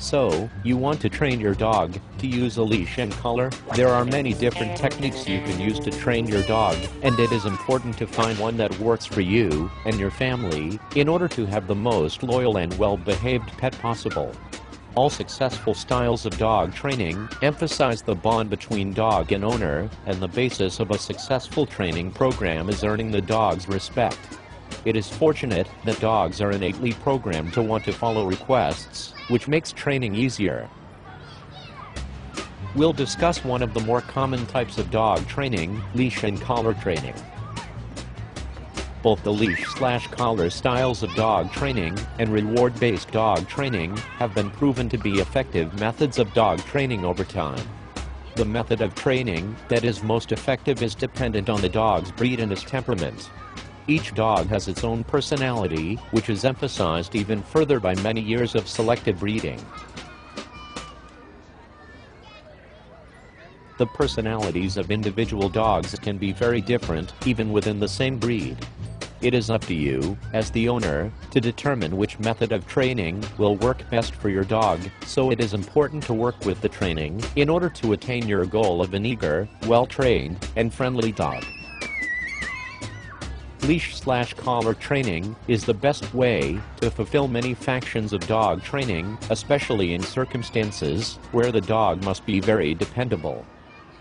So, you want to train your dog to use a leash and collar? There are many different techniques you can use to train your dog, and it is important to find one that works for you and your family in order to have the most loyal and well-behaved pet possible. All successful styles of dog training emphasize the bond between dog and owner, and the basis of a successful training program is earning the dog's respect. It is fortunate that dogs are innately programmed to want to follow requests, which makes training easier. We'll discuss one of the more common types of dog training, leash and collar training. Both the leash/collar styles of dog training and reward-based dog training have been proven to be effective methods of dog training over time. The method of training that is most effective is dependent on the dog's breed and his temperament. Each dog has its own personality, which is emphasized even further by many years of selective breeding. The personalities of individual dogs can be very different, even within the same breed. It is up to you, as the owner, to determine which method of training will work best for your dog, so it is important to work with the training in order to attain your goal of an eager, well-trained, and friendly dog. Leash/collar training is the best way to fulfill many functions of dog training, especially in circumstances where the dog must be very dependable.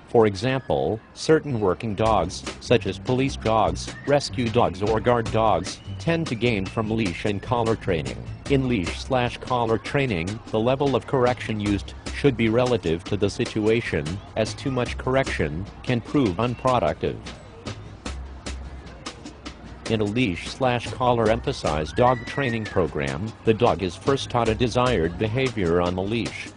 For example, certain working dogs, such as police dogs, rescue dogs or guard dogs, tend to gain from leash and collar training. In leash/collar training, the level of correction used should be relative to the situation, as too much correction can prove unproductive. In a leash/collar emphasized dog training program, the dog is first taught a desired behavior on the leash.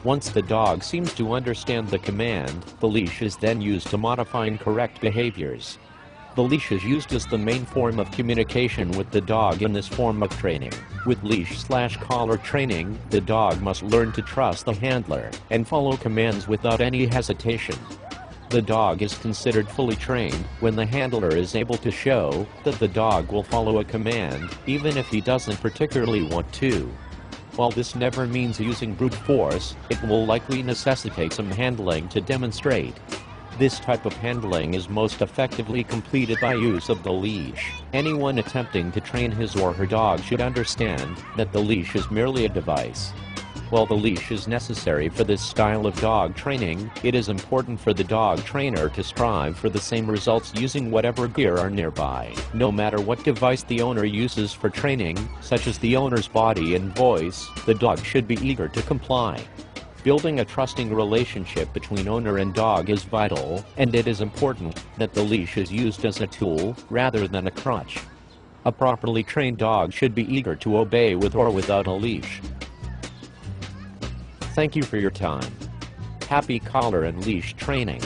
Once the dog seems to understand the command, the leash is then used to modify incorrect behaviors. The leash is used as the main form of communication with the dog in this form of training. With leash/collar training, the dog must learn to trust the handler and follow commands without any hesitation. The dog is considered fully trained when the handler is able to show that the dog will follow a command, even if he doesn't particularly want to. While this never means using brute force, it will likely necessitate some handling to demonstrate. This type of handling is most effectively completed by use of the leash. Anyone attempting to train his or her dog should understand that the leash is merely a device. While the leash is necessary for this style of dog training, it is important for the dog trainer to strive for the same results using whatever gear are nearby. No matter what device the owner uses for training, such as the owner's body and voice, the dog should be eager to comply. Building a trusting relationship between owner and dog is vital, and it is important that the leash is used as a tool rather than a crutch. A properly trained dog should be eager to obey with or without a leash. Thank you for your time. Happy collar and leash training.